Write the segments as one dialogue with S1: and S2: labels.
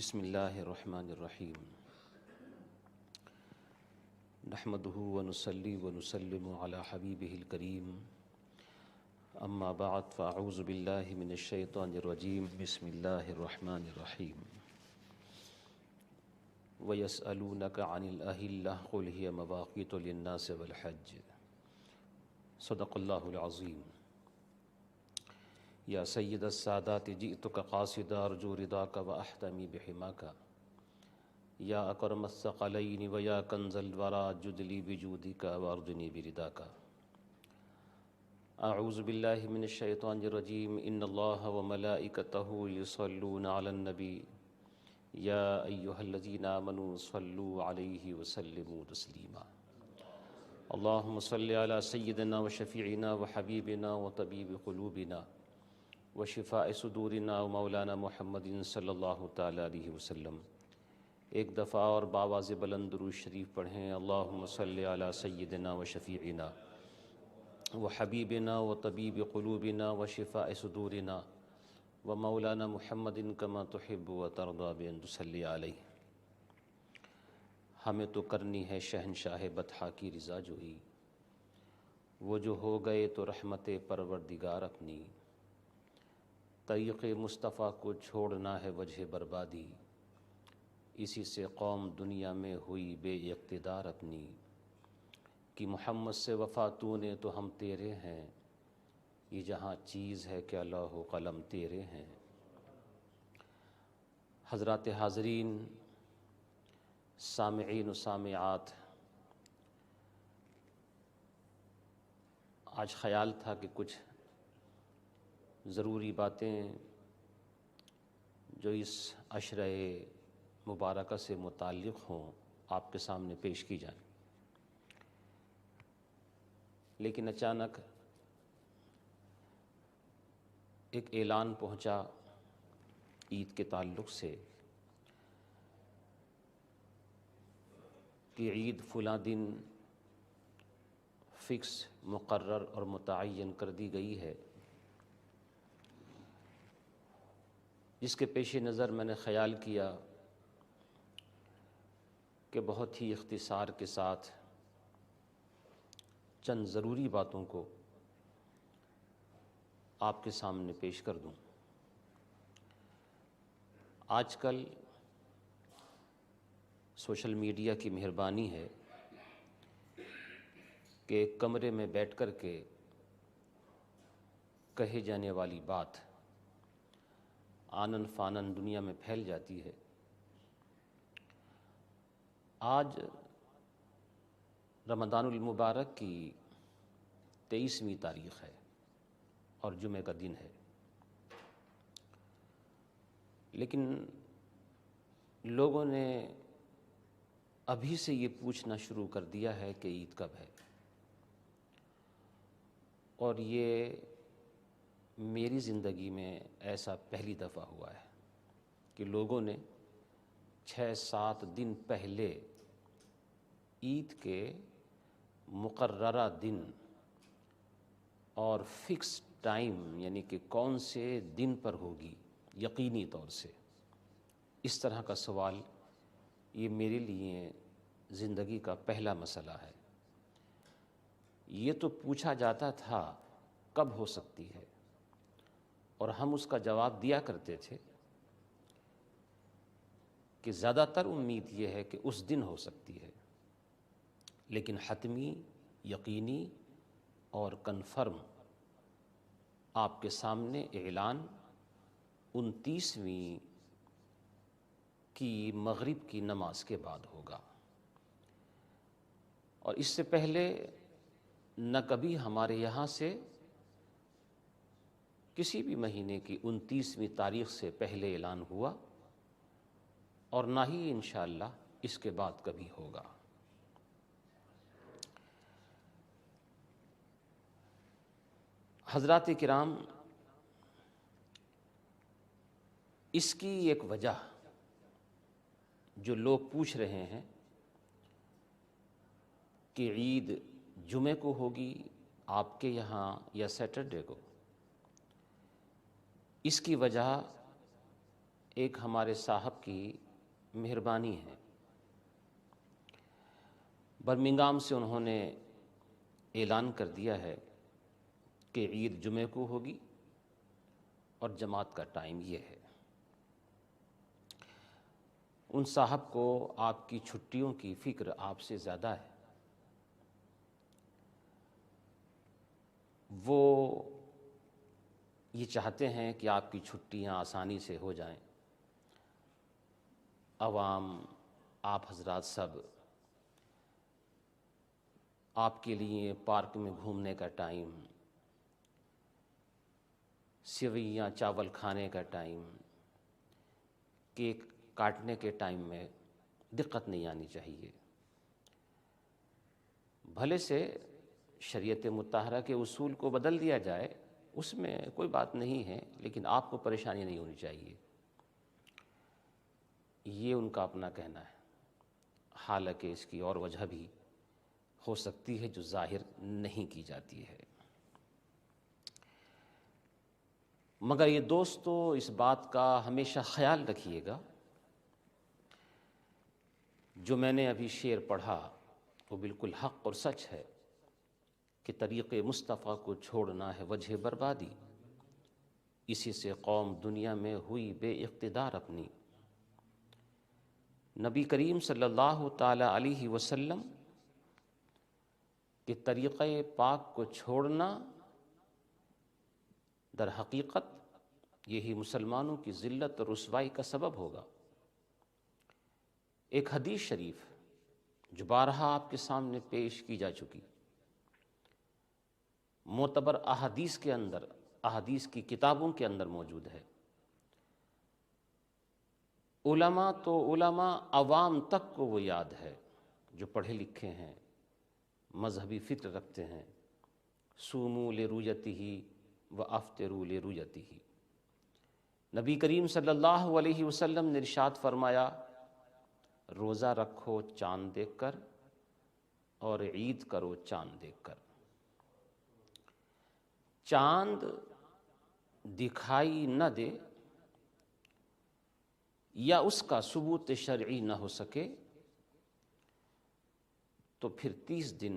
S1: بسم اللہ الرحمن الرحیم نحمدہ ونصلی ونسلم علی حبیبہ الکریم اما بعد فاعوذ باللہ من الشیطان الرجیم بسم اللہ الرحمن الرحیم وَيَسْأَلُونَكَ عَنِ الْأَهِلَّةِ قُلْ هِيَ مَوَاقِيتُ لِلنَّاسِ وَالْحَجِّ صدق اللہ العظیم یا سید السادات جئتک قاصدا ارجو رضاک واحتمی بحماک یا اکرم الثقلین ویا کنز الورا جدلی بجودک وارجنی برداک اعوذ باللہ من الشیطان الرجیم ان اللہ وملائکتہ یصلون علی النبی یا ایہا الذین آمنوا صلوا علیہ وسلموا تسلیما اللہم صل علی سیدنا وشفیعنا وحبیبنا وطبیب قلوبنا وشفاء صدورنا ومولانا محمد صلی اللہ تعالیٰ علیہ وسلم۔ ایک دفعہ اور بآواز بلند درود شریف پڑھیں۔ اللہم صلی علی سیدنا وشفیعنا وحبیبنا وطبیب قلوبنا وشفاء صدورنا ومولانا محمد کما تحب وترضى بأن تصلی علیہ۔ ہمیں تو کرنی ہے شہنشاہ بطحا کی رضا جوئی، وہ جو ہو گئے تو رحمت پروردگار اپنی، طریق مصطفیٰ کو چھوڑنا ہے وجہ بربادی، اسی سے قوم دنیا میں ہوئی بے اقتدار اپنی، کہ محمد سے وفا تو نے تو ہم تیرے ہیں، یہ جہاں چیز ہے کہ لوح و قلم تیرے ہیں۔ حضرات حاضرین، سامعین و سامعات، آج خیال تھا کہ کچھ ضروری باتیں جو اس عشرہ مبارکہ سے متعلق ہوں آپ کے سامنے پیش کی جائیں، لیکن اچانک ایک اعلان پہنچا عید کے تعلق سے کہ عید فلاں دن فکس مقرر اور متعین کر دی گئی ہے، جس کے پیش نظر میں نے خیال کیا کہ بہت ہی اختصار کے ساتھ چند ضروری باتوں کو آپ کے سامنے پیش کر دوں۔ آج کل سوشل میڈیا کی مہربانی ہے کہ ایک کمرے میں بیٹھ کر کے کہے جانے والی بات آنن فانن دنیا میں پھیل جاتی ہے۔ آج رمضان المبارک کی 23ویں تاریخ ہے اور جمعہ کا دن ہے، لیکن لوگوں نے ابھی سے یہ پوچھنا شروع کر دیا ہے کہ عید کب ہے، اور یہ میری زندگی میں ایسا پہلی دفعہ ہوا ہے کہ لوگوں نے 6-7 دن پہلے عید کے مقررہ دن اور فکس ٹائم، یعنی کہ کون سے دن پر ہوگی یقینی طور سے، اس طرح کا سوال یہ میرے لیے زندگی کا پہلا مسئلہ ہے۔ یہ تو پوچھا جاتا تھا کب ہو سکتی ہے، اور ہم اس کا جواب دیا کرتے تھے کہ زیادہ تر امید یہ ہے کہ اس دن ہو سکتی ہے، لیکن حتمی، یقینی اور کنفرم آپ کے سامنے اعلان 29ویں کی مغرب کی نماز کے بعد ہوگا، اور اس سے پہلے نہ کبھی ہمارے یہاں سے کسی بھی مہینے کی 29ویں تاریخ سے پہلے اعلان ہوا، اور نہ ہی انشاءاللہ اس کے بعد کبھی ہوگا۔ حضرات کرام، اس کی ایک وجہ جو لوگ پوچھ رہے ہیں کہ عید جمعے کو ہوگی آپ کے یہاں یا سیٹرڈے کو، اس کی وجہ ایک ہمارے صاحب کی مہربانی ہے، برمنگھام سے انہوں نے اعلان کر دیا ہے کہ عید جمعے کو ہوگی اور جماعت کا ٹائم یہ ہے۔ ان صاحب کو آپ کی چھٹیوں کی فکر آپ سے زیادہ ہے۔ وہ یہ چاہتے ہیں کہ آپ کی چھٹیاں آسانی سے ہو جائیں۔ عوام، آپ حضرات سب، آپ کے لیے پارک میں گھومنے کا ٹائم، سویاں چاول کھانے کا ٹائم، کیک کاٹنے کے ٹائم میں دقت نہیں آنی چاہیے۔ بھلے سے شریعت مطہرہ کے اصول کو بدل دیا جائے، اس میں کوئی بات نہیں ہے، لیکن آپ کو پریشانی نہیں ہونی چاہیے، یہ ان کا اپنا کہنا ہے۔ حالانکہ اس کی اور وجہ بھی ہو سکتی ہے جو ظاہر نہیں کی جاتی ہے۔ مگر یہ دوستو، اس بات کا ہمیشہ خیال رکھیے گا، جو میں نے ابھی شعر پڑھا وہ بالکل حق اور سچ ہے کہ طریق مصطفیٰ کو چھوڑنا ہے وجہ بربادی، اسی سے قوم دنیا میں ہوئی بے اقتدار اپنی۔ نبی کریم صلی اللہ تعالی علیہ وسلم کہ طریقہ پاک کو چھوڑنا در حقیقت یہی مسلمانوں کی ذلت اور رسوائی کا سبب ہوگا۔ ایک حدیث شریف جو بارہا آپ کے سامنے پیش کی جا چکی، معتبر احادیث کے اندر، احادیث کی کتابوں کے اندر موجود ہے۔ علماء تو علماء، عوام تک کو وہ یاد ہے جو پڑھے لکھے ہیں، مذہبی فکر رکھتے ہیں۔ صوموا لرؤیتہ وافطروا لرؤیتہ۔ نبی کریم صلی اللہ علیہ وسلم نے ارشاد فرمایا، روزہ رکھو چاند دیکھ کر اور عید کرو چاند دیکھ کر۔ چاند دکھائی نہ دے یا اس کا ثبوت شرعی نہ ہو سکے تو پھر 30 دن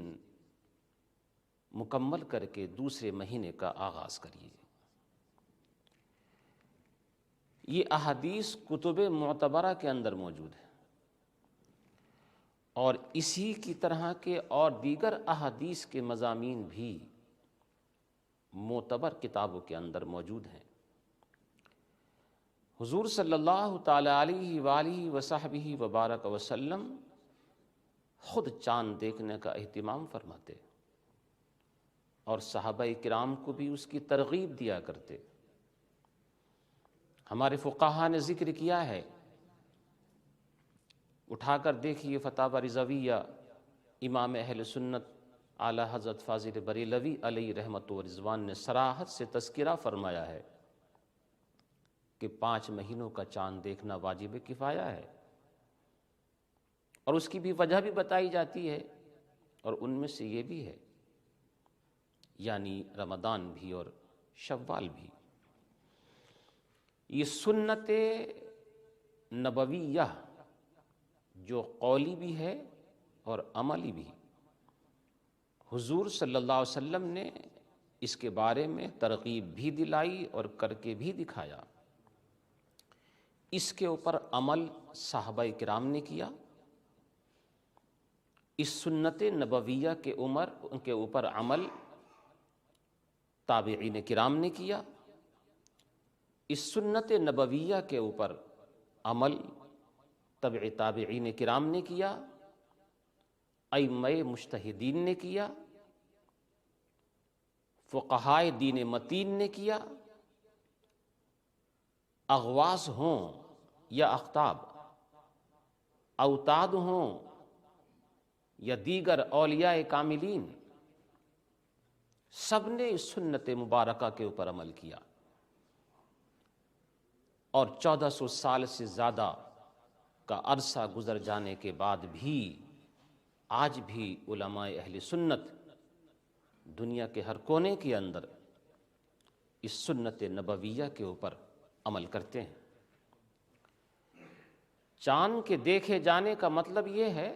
S1: مکمل کر کے دوسرے مہینے کا آغاز کریے۔ یہ احادیث کتب معتبرہ کے اندر موجود ہے، اور اسی کی طرح کے اور دیگر احادیث کے مضامین بھی معتبر کتابوں کے اندر موجود ہیں۔ حضور صلی اللہ تعالی علیہ وآلہ وصحبہ وبارک وسلم خود چاند دیکھنے کا اہتمام فرماتے اور صحابہ کرام کو بھی اس کی ترغیب دیا کرتے۔ ہمارے فقہا نے ذکر کیا ہے، اٹھا کر دیکھیے فتاوی رضویہ، امام اہل سنت اعلی حضرت فاضل بریلوی علیہ رحمت و رضوان نے صراحت سے تذکرہ فرمایا ہے کہ 5 مہینوں کا چاند دیکھنا واجب کفایہ ہے، اور اس کی بھی وجہ بھی بتائی جاتی ہے، اور ان میں سے یہ بھی ہے، یعنی رمضان بھی اور شوال بھی۔ یہ سنت نبویہ جو قولی بھی ہے اور عملی بھی، حضور صلی اللہ علیہ وسلم نے اس کے بارے میں ترغیب بھی دلائی اور کر کے بھی دکھایا۔ اس کے اوپر عمل صحابہ کرام نے کیا، اس سنت نبویہ کے اوپر عمل تابعین کرام نے کیا، اس سنت نبویہ کے اوپر عمل تبع تابعین کرام نے کیا، ائمہ مجتہدین نے کیا، فقہائے دین متین نے کیا، اغواص ہوں یا اقطاب، اوتاد ہوں یا دیگر اولیاء کاملین، سب نے اس سنت مبارکہ کے اوپر عمل کیا، اور 1400 سال سے زیادہ کا عرصہ گزر جانے کے بعد بھی آج بھی علماء اہل سنت دنیا کے ہر کونے کے اندر اس سنت نبویہ کے اوپر عمل کرتے ہیں۔ چاند کے دیکھے جانے کا مطلب یہ ہے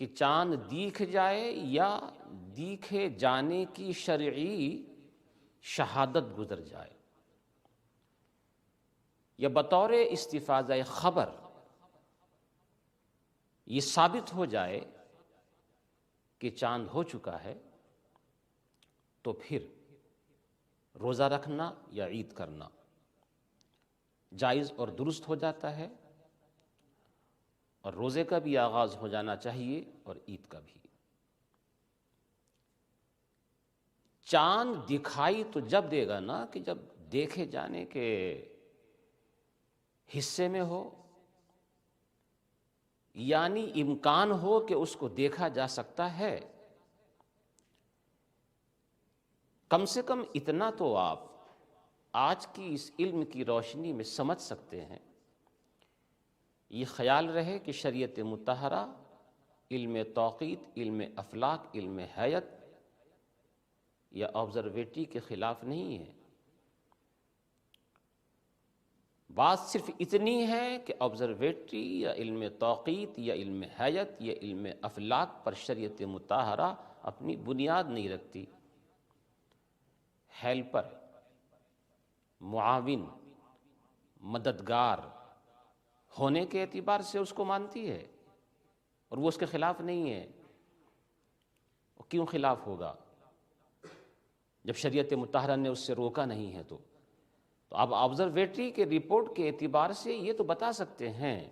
S1: کہ چاند دیکھ جائے یا دیکھے جانے کی شرعی شہادت گزر جائے، یا بطور استفاضہ خبر یہ ثابت ہو جائے کہ چاند ہو چکا ہے، تو پھر روزہ رکھنا یا عید کرنا جائز اور درست ہو جاتا ہے، اور روزے کا بھی آغاز ہو جانا چاہیے اور عید کا بھی۔ چاند دکھائی تو جب دے گا نا کہ جب دیکھے جانے کے حصے میں ہو، یعنی امکان ہو کہ اس کو دیکھا جا سکتا ہے۔ کم سے کم اتنا تو آپ آج کی اس علم کی روشنی میں سمجھ سکتے ہیں، یہ خیال رہے کہ شریعت مطہرہ علم توقیت، علم افلاک، علم حیت یا آبزرویٹری کے خلاف نہیں ہے۔ بات صرف اتنی ہے کہ آبزرویٹری یا علم توقیت یا علم حیت یا علم افلاک پر شریعت مطہرہ اپنی بنیاد نہیں رکھتی، ہیلپر، معاون، مددگار ہونے کے اعتبار سے اس کو مانتی ہے، اور وہ اس کے خلاف نہیں ہے۔ کیوں خلاف ہوگا جب شریعت مطہرہ نے اس سے روکا نہیں ہے؟ تو اب آبزرویٹری کے رپورٹ کے اعتبار سے یہ تو بتا سکتے ہیں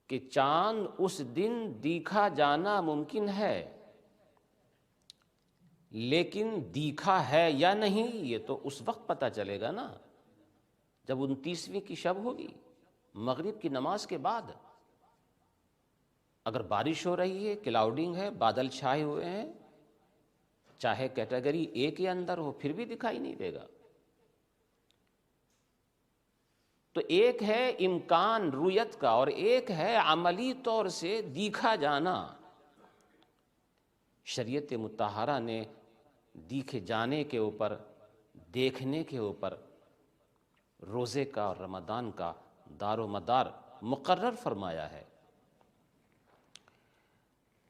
S1: کہ چاند اس دن دیکھا جانا ممکن ہے، لیکن دیکھا ہے یا نہیں یہ تو اس وقت پتہ چلے گا نا جب 29ویں کی شب ہوگی، مغرب کی نماز کے بعد۔ اگر بارش ہو رہی ہے، کلاؤڈنگ ہے، بادل چھائے ہوئے ہیں، چاہے کیٹیگری اے کے اندر ہو، پھر بھی دکھائی نہیں دے گا۔ تو ایک ہے امکان رویت کا اور ایک ہے عملی طور سے دیکھا جانا۔ شریعت مطہرہ نے دیکھے جانے کے اوپر، دیکھنے کے اوپر روزے کا اور رمضان کا دار و مدار مقرر فرمایا ہے۔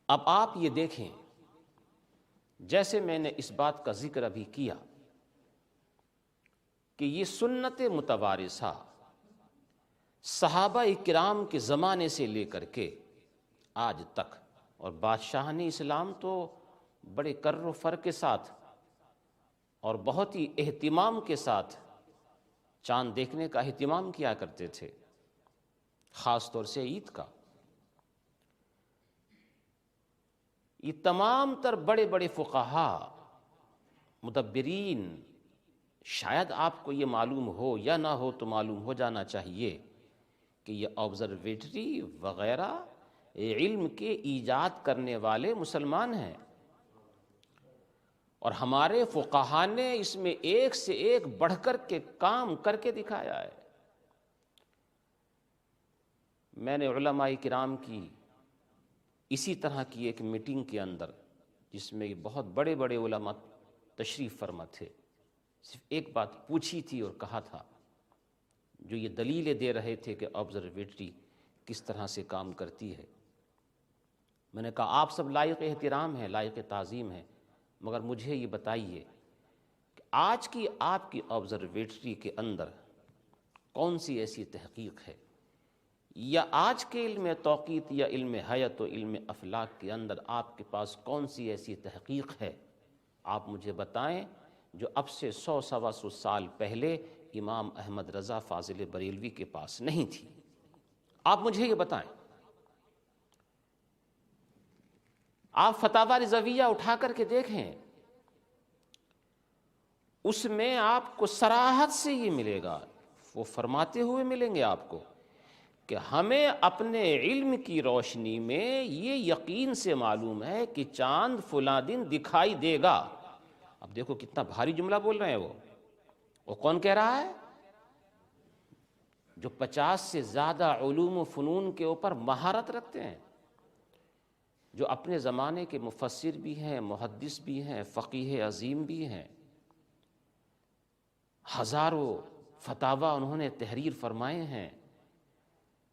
S1: اب آپ یہ دیکھیں، جیسے میں نے اس بات کا ذکر ابھی کیا کہ یہ سنت متوارثہ صحابہ کرام کے زمانے سے لے کر کے آج تک، اور بادشاہان اسلام تو بڑے کر و فر کے ساتھ اور بہت ہی اہتمام کے ساتھ چاند دیکھنے کا اہتمام کیا کرتے تھے، خاص طور سے عید کا۔ یہ تمام تر بڑے بڑے فقہا، مدبرین، شاید آپ کو یہ معلوم ہو یا نہ ہو تو معلوم ہو جانا چاہیے کہ یہ آبزرویٹری وغیرہ علم کے ایجاد کرنے والے مسلمان ہیں، اور ہمارے فقہا نے اس میں ایک سے ایک بڑھ کر کے کام کر کے دکھایا ہے۔ میں نے علماء کرام کی اسی طرح کی ایک میٹنگ کے اندر، جس میں بہت بڑے بڑے علماء تشریف فرما تھے، صرف ایک بات پوچھی تھی اور کہا تھا، جو یہ دلیلیں دے رہے تھے کہ آبزرویٹری کس طرح سے کام کرتی ہے۔ میں نے کہا آپ سب لائق احترام ہیں، لائق تعظیم ہیں، مگر مجھے یہ بتائیے کہ آج کی آپ کی آبزرویٹری کے اندر کون سی ایسی تحقیق ہے، یا آج کے علم توقیت یا علم حیت و علم افلاک کے اندر آپ کے پاس کون سی ایسی تحقیق ہے، آپ مجھے بتائیں، جو اب سے 100 سوا سو سال پہلے امام احمد رضا فاضل بریلوی کے پاس نہیں تھی۔ آپ مجھے یہ بتائیں۔ آپ فتاوی رضویہ اٹھا کر کے دیکھیں، اس میں آپ کو صراحت سے یہ ملے گا، وہ فرماتے ہوئے ملیں گے آپ کو کہ ہمیں اپنے علم کی روشنی میں یہ یقین سے معلوم ہے کہ چاند فلاں دن دکھائی دے گا۔ اب دیکھو کتنا بھاری جملہ بول رہے ہیں وہ کون کہہ رہا ہے؟ جو 50 سے زیادہ علوم و فنون کے اوپر مہارت رکھتے ہیں، جو اپنے زمانے کے مفسر بھی ہیں، محدث بھی ہیں، فقیہ عظیم بھی ہیں، ہزاروں فتاوا انہوں نے تحریر فرمائے ہیں،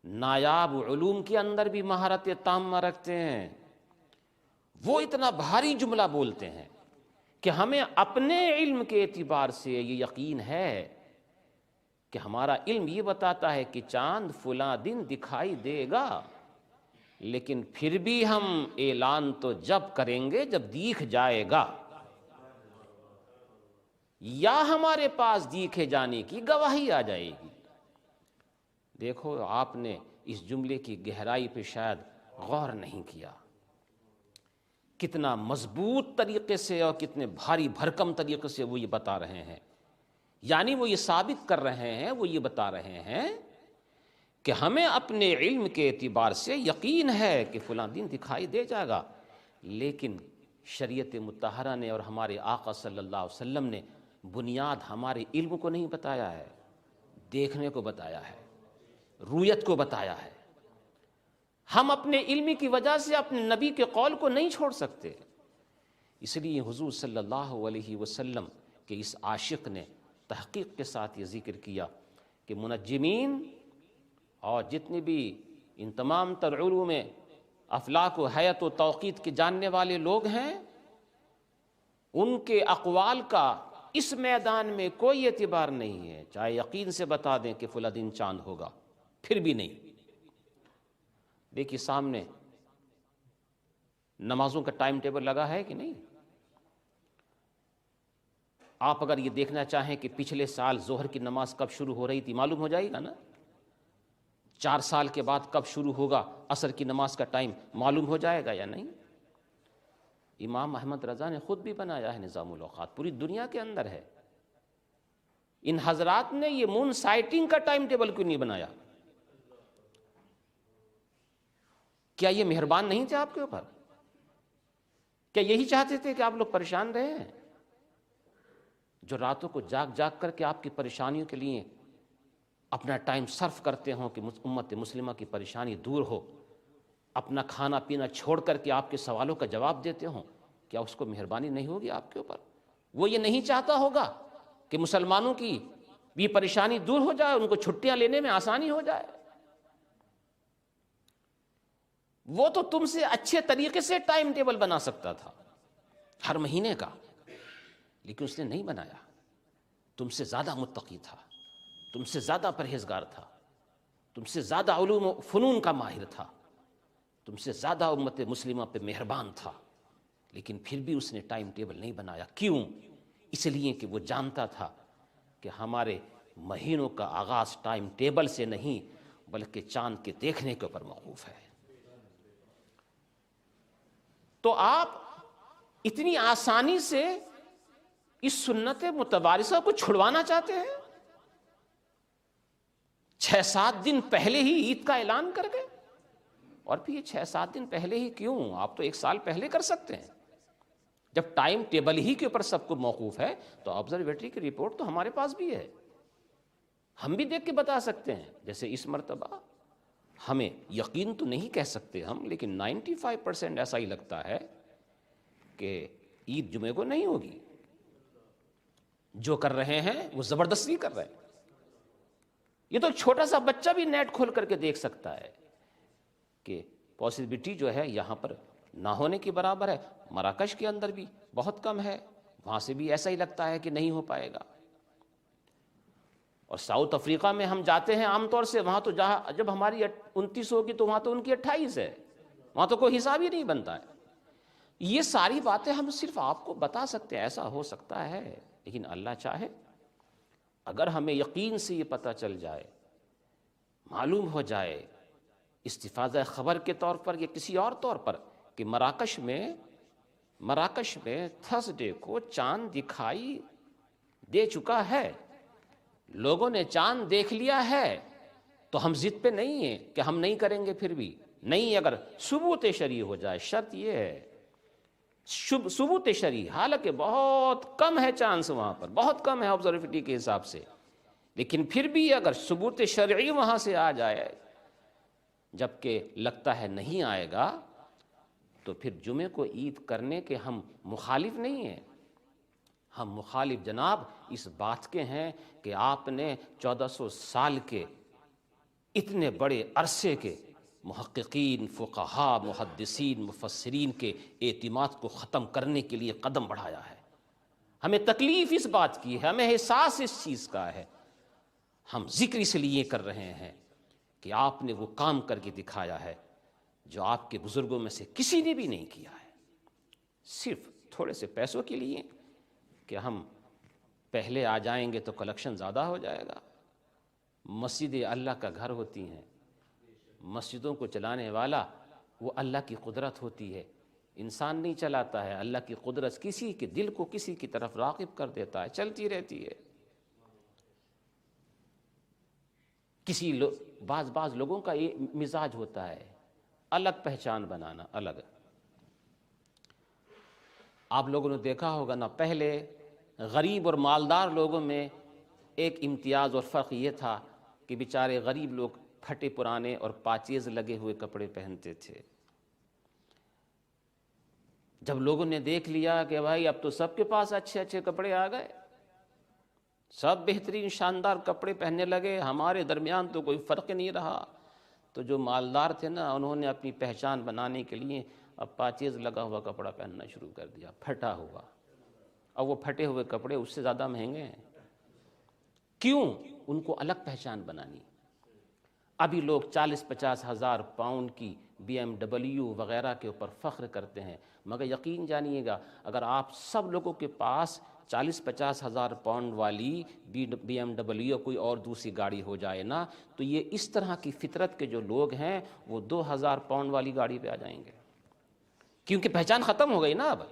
S1: نایاب علوم کے اندر بھی مہارت تامہ رکھتے ہیں، وہ اتنا بھاری جملہ بولتے ہیں کہ ہمیں اپنے علم کے اعتبار سے یہ یقین ہے کہ ہمارا علم یہ بتاتا ہے کہ چاند فلاں دن دکھائی دے گا، لیکن پھر بھی ہم اعلان تو جب کریں گے جب دیکھ جائے گا، یا ہمارے پاس دیکھے جانے کی گواہی آ جائے گی۔ دیکھو، آپ نے اس جملے کی گہرائی پہ شاید غور نہیں کیا، کتنا مضبوط طریقے سے اور کتنے بھاری بھرکم طریقے سے وہ یہ بتا رہے ہیں۔ یعنی وہ یہ ثابت کر رہے ہیں، وہ یہ بتا رہے ہیں کہ ہمیں اپنے علم کے اعتبار سے یقین ہے کہ فلاں دن دکھائی دے جائے گا، لیکن شریعت مطہرہ نے اور ہمارے آقا صلی اللہ علیہ وسلم نے بنیاد ہمارے علم کو نہیں بتایا ہے، دیکھنے کو بتایا ہے، رؤیت کو بتایا ہے۔ ہم اپنے علم کی وجہ سے اپنے نبی کے قول کو نہیں چھوڑ سکتے۔ اس لیے حضور صلی اللہ علیہ وسلم کے اس عاشق نے تحقیق کے ساتھ یہ ذکر کیا کہ منجمین اور جتنے بھی ان تمام تر علوم میں افلاک و حیت و توقیت کے جاننے والے لوگ ہیں، ان کے اقوال کا اس میدان میں کوئی اعتبار نہیں ہے، چاہے یقین سے بتا دیں کہ فلاں دن چاند ہوگا، پھر بھی نہیں۔ دیکھیے سامنے نمازوں کا ٹائم ٹیبل لگا ہے کہ نہیں؟ آپ اگر یہ دیکھنا چاہیں کہ پچھلے سال ظہر کی نماز کب شروع ہو رہی تھی، معلوم ہو جائے گا نا۔ 4 سال کے بعد کب شروع ہوگا عصر کی نماز کا ٹائم، معلوم ہو جائے گا یا نہیں؟ امام احمد رضا نے خود بھی بنایا ہے نظام الاوقات، پوری دنیا کے اندر ہے۔ ان حضرات نے یہ مون سائٹنگ کا ٹائم ٹیبل کیوں نہیں بنایا؟ کیا یہ مہربان نہیں تھے آپ کے اوپر؟ کیا یہی چاہتے تھے کہ آپ لوگ پریشان رہے ہیں؟ جو راتوں کو جاگ جاگ کر کے آپ کی پریشانیوں کے لیے اپنا ٹائم صرف کرتے ہوں کہ امت مسلمہ کی پریشانی دور ہو، اپنا کھانا پینا چھوڑ کر کے آپ کے سوالوں کا جواب دیتے ہوں، کیا اس کو مہربانی نہیں ہوگی آپ کے اوپر؟ وہ یہ نہیں چاہتا ہوگا کہ مسلمانوں کی بھی پریشانی دور ہو جائے، ان کو چھٹیاں لینے میں آسانی ہو جائے؟ وہ تو تم سے اچھے طریقے سے ٹائم ٹیبل بنا سکتا تھا ہر مہینے کا، لیکن اس نے نہیں بنایا۔ تم سے زیادہ متقی تھا، تم سے زیادہ پرہیزگار تھا، تم سے زیادہ علوم و فنون کا ماہر تھا، تم سے زیادہ امت مسلمہ پہ مہربان تھا، لیکن پھر بھی اس نے ٹائم ٹیبل نہیں بنایا۔ کیوں؟ اس لیے کہ وہ جانتا تھا کہ ہمارے مہینوں کا آغاز ٹائم ٹیبل سے نہیں بلکہ چاند کے دیکھنے کے اوپر موقوف ہے۔ تو آپ اتنی آسانی سے اس سنت متوارثہ کو چھڑوانا چاہتے ہیں؟ 6-7 دن پہلے ہی عید کا اعلان کر گئے، اور پھر یہ 6-7 دن پہلے ہی کیوں؟ آپ تو 1 سال پہلے کر سکتے ہیں۔ جب ٹائم ٹیبل ہی کے اوپر سب کو موقوف ہے تو آبزرویٹری کی رپورٹ تو ہمارے پاس بھی ہے، ہم بھی دیکھ کے بتا سکتے ہیں۔ جیسے اس مرتبہ ہمیں یقین تو نہیں کہہ سکتے ہم، لیکن 95% ایسا ہی لگتا ہے کہ عید جمعے کو نہیں ہوگی۔ جو کر رہے ہیں وہ زبردستی کر رہے ہیں۔ یہ تو چھوٹا سا بچہ بھی نیٹ کھول کر کے دیکھ سکتا ہے کہ پاسبلٹی جو ہے یہاں پر نہ ہونے کے برابر ہے۔ مراکش کے اندر بھی بہت کم ہے، وہاں سے بھی ایسا ہی لگتا ہے کہ نہیں ہو پائے گا۔ اور ساؤتھ افریقہ میں ہم جاتے ہیں عام طور سے، وہاں تو جب ہماری 29 ہوگی تو وہاں تو ان کی 28 ہے، وہاں تو کوئی حساب ہی نہیں بنتا ہے۔ یہ ساری باتیں ہم صرف آپ کو بتا سکتے ہیں، ایسا ہو سکتا ہے، لیکن اللہ چاہے اگر ہمیں یقین سے یہ پتہ چل جائے، معلوم ہو جائے استفاضہ خبر کے طور پر یا کسی اور طور پر کہ مراکش میں تھرسڈے کو چاند دکھائی دے چکا ہے، لوگوں نے چاند دیکھ لیا ہے، تو ہم ضد پہ نہیں ہیں کہ ہم نہیں کریں گے۔ پھر بھی نہیں، اگر ثبوت شرعی ہو جائے، شرط یہ ہے ثبوت شرعی، حالانکہ بہت کم ہے چانس، وہاں پر بہت کم ہے آبزرویٹری کے حساب سے، لیکن پھر بھی اگر ثبوت شرعی وہاں سے آ جائے، جبکہ لگتا ہے نہیں آئے گا، تو پھر جمعے کو عید کرنے کے ہم مخالف نہیں ہیں۔ ہم مخالف جناب اس بات کے ہیں کہ آپ نے 1400 سال کے اتنے بڑے عرصے کے محققین، فقہاء، محدثین، مفسرین کے اعتماد کو ختم کرنے کے لیے قدم بڑھایا ہے۔ ہمیں تکلیف اس بات کی ہے، ہمیں احساس اس چیز کا ہے، ہم ذکر اس لیے کر رہے ہیں کہ آپ نے وہ کام کر کے دکھایا ہے جو آپ کے بزرگوں میں سے کسی نے بھی نہیں کیا ہے، صرف تھوڑے سے پیسوں کے لیے کہ ہم پہلے آ جائیں گے تو کلیکشن زیادہ ہو جائے گا۔ مسجدیں اللہ کا گھر ہوتی ہیں، مسجدوں کو چلانے والا وہ اللہ کی قدرت ہوتی ہے، انسان نہیں چلاتا ہے۔ اللہ کی قدرت کسی کے دل کو کسی کی طرف راغب کر دیتا ہے، چلتی رہتی ہے۔ بعض لوگوں کا یہ مزاج ہوتا ہے الگ پہچان بنانا، الگ۔ آپ لوگوں نے دیکھا ہوگا نا، پہلے غریب اور مالدار لوگوں میں ایک امتیاز اور فرق یہ تھا کہ بیچارے غریب لوگ پھٹے پرانے اور پاکیز لگے ہوئے کپڑے پہنتے تھے۔ جب لوگوں نے دیکھ لیا کہ بھائی اب تو سب کے پاس اچھے اچھے کپڑے آ گئے، سب بہترین شاندار کپڑے پہننے لگے، ہمارے درمیان تو کوئی فرق نہیں رہا، تو جو مالدار تھے نا، انہوں نے اپنی پہچان بنانے کے لیے اب پاکیز لگا ہوا کپڑا پہننا شروع کر دیا، پھٹا ہوا۔ اب وہ پھٹے ہوئے کپڑے اس سے زیادہ مہنگے ہیں۔ کیوں؟ ان کو الگ پہچان بنانی۔ ابھی لوگ 40-50 ہزار پاؤنڈ کی BMW وغیرہ کے اوپر فخر کرتے ہیں، مگر یقین جانیے گا اگر آپ سب لوگوں کے پاس 40-50 ہزار پاؤنڈ والی BMW کوئی اور دوسری گاڑی ہو جائے نا، تو یہ اس طرح کی فطرت کے جو لوگ ہیں وہ 2000 پاؤنڈ والی گاڑی پہ آ جائیں گے، کیونکہ پہچان ختم ہو گئی نا۔ اب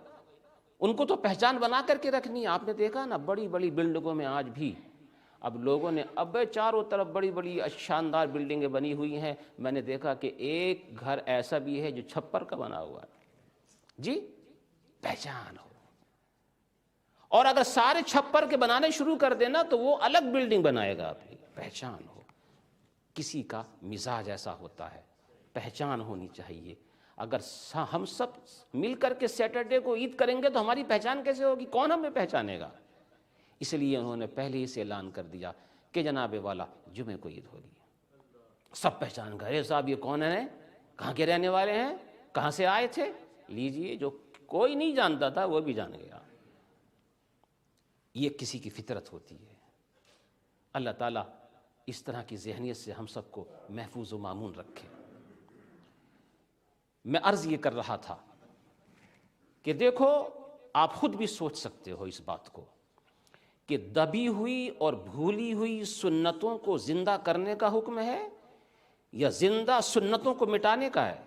S1: ان کو تو پہچان بنا کر کے رکھنی ہے۔ آپ نے دیکھا نا بڑی بڑی بلڈنگوں میں آج بھی اب لوگوں نے چاروں طرف بڑی بڑی شاندار بلڈنگیں بنی ہوئی ہیں۔ میں نے دیکھا کہ ایک گھر ایسا بھی ہے جو چھپر کا بنا ہوا ہے، جی، پہچان ہو۔ اور اگر سارے چھپر کے بنانے شروع کر دینا تو وہ الگ بلڈنگ بنائے گا، اپنی پہچان ہو۔ کسی کا مزاج ایسا ہوتا ہے، پہچان ہونی چاہیے۔ اگر ہم سب مل کر کے سیٹرڈے کو عید کریں گے تو ہماری پہچان کیسے ہوگی؟ کون ہمیں پہچانے گا؟ اس لیے انہوں نے پہلے ہی سے اعلان کر دیا کہ جناب والا جمعے کو عید ہوگی۔ سب پہچان گئے، ارے صاحب یہ کون ہیں، کہاں کے رہنے والے ہیں، کہاں سے آئے تھے؟ لیجئے، جو کوئی نہیں جانتا تھا وہ بھی جان گیا۔ یہ کسی کی فطرت ہوتی ہے۔ اللہ تعالیٰ اس طرح کی ذہنیت سے ہم سب کو محفوظ و مامون رکھے۔ میں عرض یہ کر رہا تھا کہ دیکھو، آپ خود بھی سوچ سکتے ہو اس بات کو کہ دبی ہوئی اور بھولی ہوئی سنتوں کو زندہ کرنے کا حکم ہے یا زندہ سنتوں کو مٹانے کا ہے؟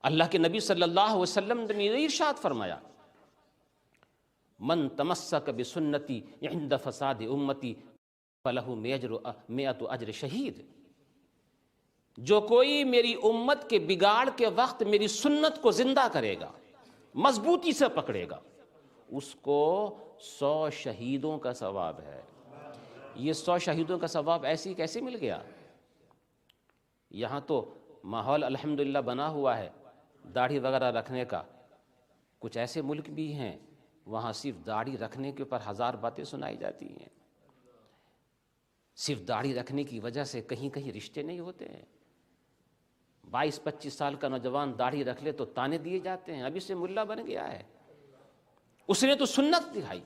S1: اللہ کے نبی صلی اللہ علیہ وسلم نے ارشاد فرمایا، من تمسک بسنتی عند فساد امتی فلہ مئۃ اجر شہید۔ جو کوئی میری امت کے بگاڑ کے وقت میری سنت کو زندہ کرے گا، مضبوطی سے پکڑے گا، اس کو 100 شہیدوں کا ثواب ہے۔ یہ 100 شہیدوں کا ثواب ایسے کیسے مل گیا؟ یہاں تو ماحول الحمدللہ بنا ہوا ہے داڑھی وغیرہ رکھنے کا۔ کچھ ایسے ملک بھی ہیں وہاں صرف داڑھی رکھنے کے اوپر 1000 باتیں سنائی جاتی ہیں۔ صرف داڑھی رکھنے کی وجہ سے کہیں کہیں رشتے نہیں ہوتے ہیں۔ 22-25 سال کا نوجوان داڑھی رکھ لے تو تانے دیے جاتے ہیں، ابھی سے ملا بن گیا ہے، اس نے تو سنت دکھائی،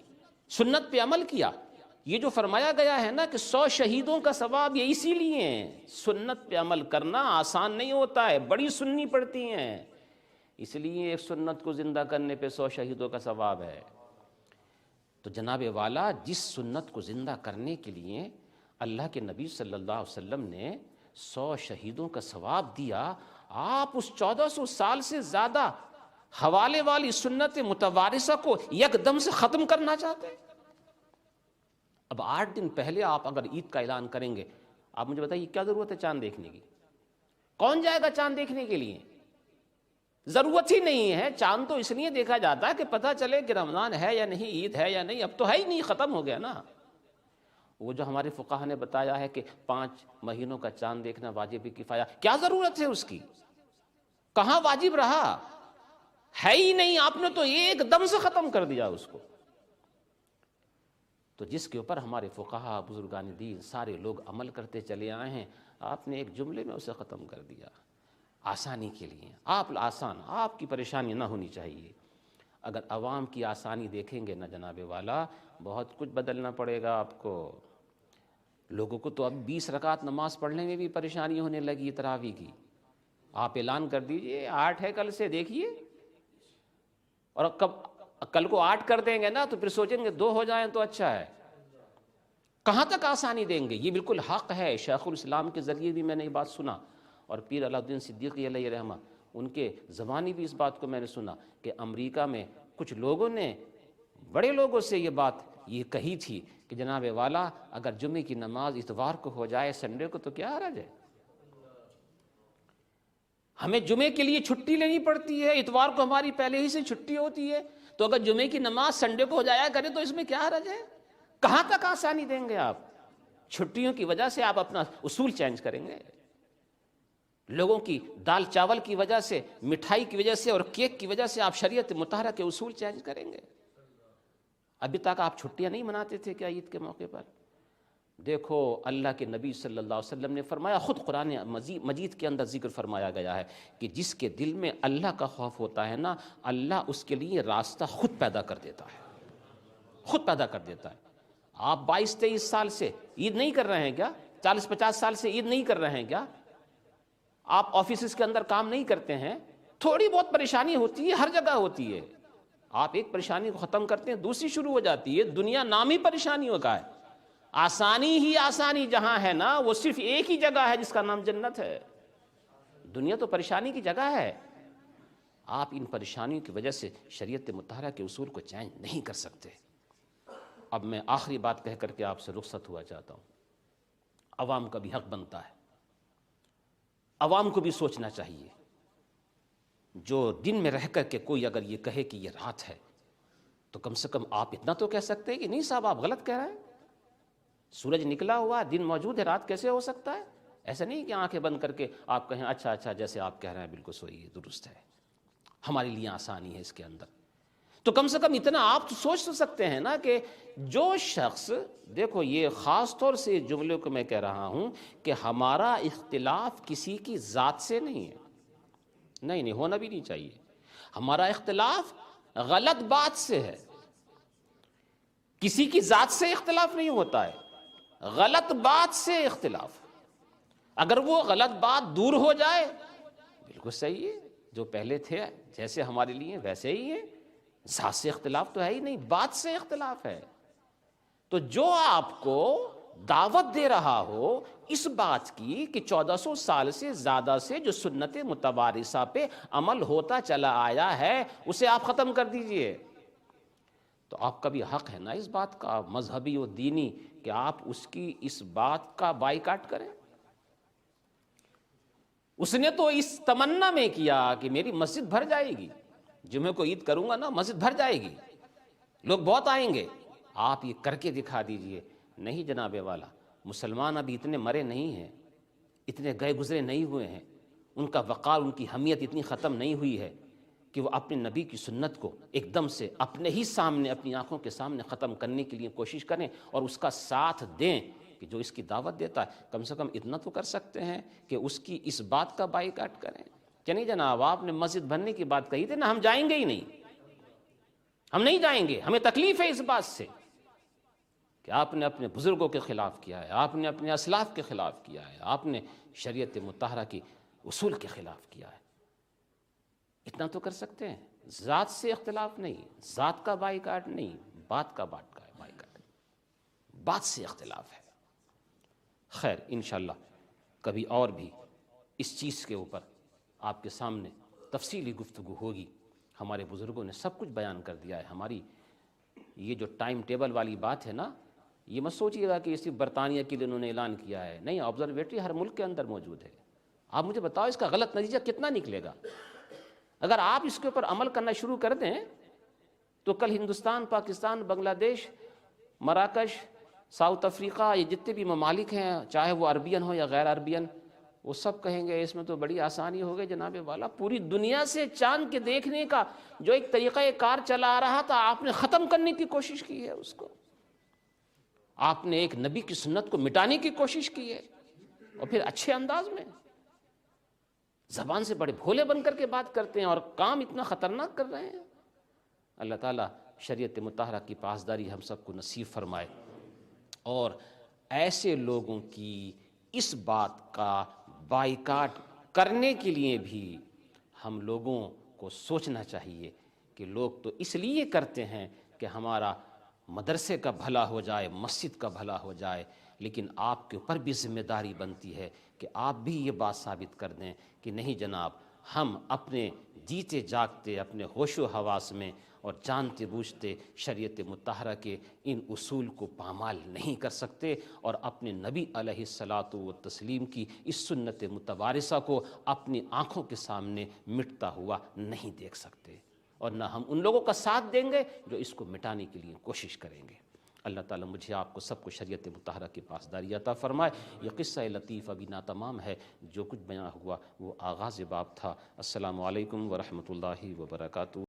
S1: سنت پہ عمل کیا۔ یہ جو فرمایا گیا ہے نا کہ 100 شہیدوں کا ثواب، یہ اسی لیے ہے۔ سنت پہ عمل کرنا آسان نہیں ہوتا ہے، بڑی سننی پڑتی ہیں، اس لیے ایک سنت کو زندہ کرنے پہ 100 شہیدوں کا ثواب ہے۔ تو جناب والا، جس سنت کو زندہ کرنے کے لیے اللہ کے نبی صلی اللہ علیہ وسلم نے 100 شہیدوں کا ثواب دیا، آپ اس 1400 سال سے زیادہ حوالے والی سنت متوارثہ کو یک دم سے ختم کرنا چاہتے ہیں؟ اب 8 دن پہلے آپ اگر عید کا اعلان کریں گے، آپ مجھے بتائیے کیا ضرورت ہے چاند دیکھنے کی؟ کون جائے گا چاند دیکھنے کے لیے؟ ضرورت ہی نہیں ہے۔ چاند تو اس لیے دیکھا جاتا ہے کہ پتہ چلے کہ رمضان ہے یا نہیں، عید ہے یا نہیں۔ اب تو ہے ہی نہیں، ختم ہو گیا نا۔ وہ جو ہمارے فقہا نے بتایا ہے کہ 5 مہینوں کا چاند دیکھنا واجب کفایہ، کیا ضرورت ہے اس کی؟ کہاں واجب رہا؟ ہے ہی نہیں، آپ نے تو ایک دم سے ختم کر دیا اس کو۔ تو جس کے اوپر ہمارے فقہا، بزرگان دین، سارے لوگ عمل کرتے چلے آئے ہیں، آپ نے ایک جملے میں اسے ختم کر دیا، آسانی کے لیے۔ آپ کی پریشانی نہ ہونی چاہیے۔ اگر عوام کی آسانی دیکھیں گے نا جناب والا، بہت کچھ بدلنا پڑے گا آپ کو۔ لوگوں کو تو اب 20 رکعت نماز پڑھنے میں بھی پریشانی ہونے لگی تراویح کی۔ آپ اعلان کر دیجئے 8 ہے کل سے، دیکھیے، اور کل کو 8 کر دیں گے نا تو پھر سوچیں گے 2 ہو جائیں تو اچھا ہے۔ کہاں تک آسانی دیں گے؟ یہ بالکل حق ہے۔ شیخ الاسلام کے ذریعے بھی میں نے یہ بات سنا، اور پیر علاء الدین صدیقی علیہ رحمہ، ان کے زبانی بھی اس بات کو میں نے سنا کہ امریکہ میں کچھ لوگوں نے، بڑے لوگوں سے یہ بات یہ کہی تھی کہ جناب والا اگر جمعے کی نماز اتوار کو ہو جائے سنڈے کو تو کیا حرج ہے؟ ہمیں جمعے کے لیے چھٹی لینی پڑتی ہے، اتوار کو ہماری پہلے ہی سے چھٹی ہوتی ہے، تو اگر جمعے کی نماز سنڈے کو ہو جایا کرے تو اس میں کیا حرج ہے؟ کہاں تک آسانی دیں گے آپ؟ چھٹیوں کی وجہ سے آپ اپنا اصول چینج کریں گے؟ لوگوں کی دال چاول کی وجہ سے، مٹھائی کی وجہ سے اور کیک کی وجہ سے آپ شریعت مطہرہ کے اصول چینج کریں گے؟ ابھی تک آپ چھٹیاں نہیں مناتے تھے کیا عید کے موقع پر؟ دیکھو اللہ کے نبی صلی اللہ علیہ وسلم نے فرمایا، خود قرآن مجید کے اندر ذکر فرمایا گیا ہے کہ جس کے دل میں اللہ کا خوف ہوتا ہے نا، اللہ اس کے لیے راستہ خود پیدا کر دیتا ہے، خود پیدا کر دیتا ہے۔ آپ 22-23 سال سے عید نہیں کر رہے ہیں کیا؟ 40-50 سال سے عید نہیں کر رہے ہیں کیا؟ آپ آفیسز کے اندر کام نہیں کرتے ہیں؟ تھوڑی بہت پریشانی ہوتی ہے، ہر جگہ ہوتی ہے۔ آپ ایک پریشانی کو ختم کرتے ہیں، دوسری شروع ہو جاتی ہے۔ دنیا نام ہی پریشانیوں کا ہے۔ آسانی ہی آسانی جہاں ہے نا، وہ صرف ایک ہی جگہ ہے جس کا نام جنت ہے۔ دنیا تو پریشانی کی جگہ ہے۔ آپ ان پریشانیوں کی وجہ سے شریعت مطہرہ کے اصول کو چینج نہیں کر سکتے۔ اب میں آخری بات کہہ کر کے آپ سے رخصت ہوا چاہتا ہوں۔ عوام کا بھی حق بنتا ہے، عوام کو بھی سوچنا چاہیے۔ جو دن میں رہ کر کے کوئی اگر یہ کہے کہ یہ رات ہے، تو کم سے کم آپ اتنا تو کہہ سکتے ہیں کہ نہیں صاحب آپ غلط کہہ رہے ہیں، سورج نکلا ہوا، دن موجود ہے، رات کیسے ہو سکتا ہے؟ ایسا نہیں کہ آنکھیں بند کر کے آپ کہیں اچھا اچھا جیسے آپ کہہ رہے ہیں بالکل صحیح ہے، درست ہے، ہمارے لیے آسانی ہے اس کے اندر۔ تو کم سے کم اتنا آپ تو سوچ سکتے ہیں نا کہ جو شخص، دیکھو یہ خاص طور سے جملے کو میں کہہ رہا ہوں کہ ہمارا اختلاف کسی کی ذات سے نہیں ہے، نہیں ہونا بھی نہیں چاہیے۔ ہمارا اختلاف غلط بات سے ہے، کسی کی ذات سے اختلاف نہیں ہوتا ہے، غلط بات سے اختلاف۔ اگر وہ غلط بات دور ہو جائے بالکل صحیح ہے، جو پہلے تھے جیسے ہمارے لیے ویسے ہی ہیں، ذات سے اختلاف تو ہے ہی نہیں، بات سے اختلاف ہے۔ تو جو آپ کو دعوت دے رہا ہو اس بات کی کہ 1400 سال سے زیادہ سے جو سنت متوارثہ پہ عمل ہوتا چلا آیا ہے اسے آپ ختم کر دیجئے، تو آپ کا بھی حق ہے نا اس بات کا مذہبی و دینی کہ آپ اس کی اس بات کا بائیکاٹ کریں۔ اس نے تو اس تمنا میں کیا کہ میری مسجد بھر جائے گی، جمعے کو عید کروں گا نا مسجد بھر جائے گی، لوگ بہت آئیں گے۔ آپ یہ کر کے دکھا دیجئے۔ نہیں جناب والا، مسلمان ابھی اتنے مرے نہیں ہیں، اتنے گئے گزرے نہیں ہوئے ہیں، ان کا وقار، ان کی حمیت اتنی ختم نہیں ہوئی ہے کہ وہ اپنے نبی کی سنت کو ایک دم سے اپنے ہی سامنے، اپنی آنکھوں کے سامنے ختم کرنے کے لیے کوشش کریں اور اس کا ساتھ دیں کہ جو اس کی دعوت دیتا ہے کم سے کم اتنا تو کر سکتے ہیں کہ اس کی اس بات کا بائیکاٹ کریں کہ نہیں جناب آپ نے مسجد بھرنے کی بات کہی تھی نا، ہم جائیں گے ہی نہیں، ہم نہیں جائیں گے، ہمیں تکلیف ہے اس بات سے کہ آپ نے اپنے بزرگوں کے خلاف کیا ہے، آپ نے اپنے اسلاف کے خلاف کیا ہے، آپ نے شریعت مطہرہ کی اصول کے خلاف کیا ہے۔ اتنا تو کر سکتے ہیں، ذات سے اختلاف نہیں، ذات کا بائیکاٹ نہیں، بات کا بائیکاٹ، بات سے اختلاف ہے۔ خیر انشاءاللہ کبھی اور بھی اس چیز کے اوپر آپ کے سامنے تفصیلی گفتگو ہوگی۔ ہمارے بزرگوں نے سب کچھ بیان کر دیا ہے۔ ہماری یہ جو ٹائم ٹیبل والی بات ہے نا، یہ مت سوچیے گا کہ صرف برطانیہ کے لیے انہوں نے اعلان کیا ہے، نہیں، آبزرویٹری ہر ملک کے اندر موجود ہے۔ آپ مجھے بتاؤ اس کا غلط نتیجہ کتنا نکلے گا؟ اگر آپ اس کے اوپر عمل کرنا شروع کر دیں تو کل ہندوستان، پاکستان، بنگلہ دیش، مراکش، ساؤتھ افریقہ، یہ جتنے بھی ممالک ہیں چاہے وہ عربین ہو یا غیر عربین، وہ سب کہیں گے اس میں تو بڑی آسانی ہو گئی جناب والا، پوری دنیا سے چاند کے دیکھنے کا جو ایک طریقہ کار چلا آ رہا تھا آپ نے ختم کرنے کی کوشش کی ہے، اس کو آپ نے ایک نبی کی سنت کو مٹانے کی کوشش کی ہے، اور پھر اچھے انداز میں زبان سے بڑے بھولے بن کر کے بات کرتے ہیں اور کام اتنا خطرناک کر رہے ہیں۔ اللہ تعالیٰ شریعت مطہرہ کی پاسداری ہم سب کو نصیب فرمائے، اور ایسے لوگوں کی اس بات کا بائیکاٹ کرنے کے لیے بھی ہم لوگوں کو سوچنا چاہیے کہ لوگ تو اس لیے کرتے ہیں کہ ہمارا مدرسے کا بھلا ہو جائے، مسجد کا بھلا ہو جائے، لیکن آپ کے اوپر بھی ذمہ داری بنتی ہے کہ آپ بھی یہ بات ثابت کر دیں کہ نہیں جناب، ہم اپنے جیتے جاگتے اپنے ہوش و حواس میں اور جانتے بوجھتے شریعت مطہرہ کے ان اصول کو پامال نہیں کر سکتے، اور اپنے نبی علیہ الصلاۃ والتسلیم کی اس سنت متوارثہ کو اپنی آنکھوں کے سامنے مٹتا ہوا نہیں دیکھ سکتے، اور نہ ہم ان لوگوں کا ساتھ دیں گے جو اس کو مٹانے کے لیے کوشش کریں گے۔ اللہ تعالیٰ مجھے آپ کو سب کو شریعت مطہرہ کی پاسداری عطا فرمائے۔ یہ قصہ لطیف ابھی ناتمام ہے، جو کچھ بیان ہوا وہ آغاز باب تھا۔ السلام علیکم ورحمۃ اللہ وبرکاتہ۔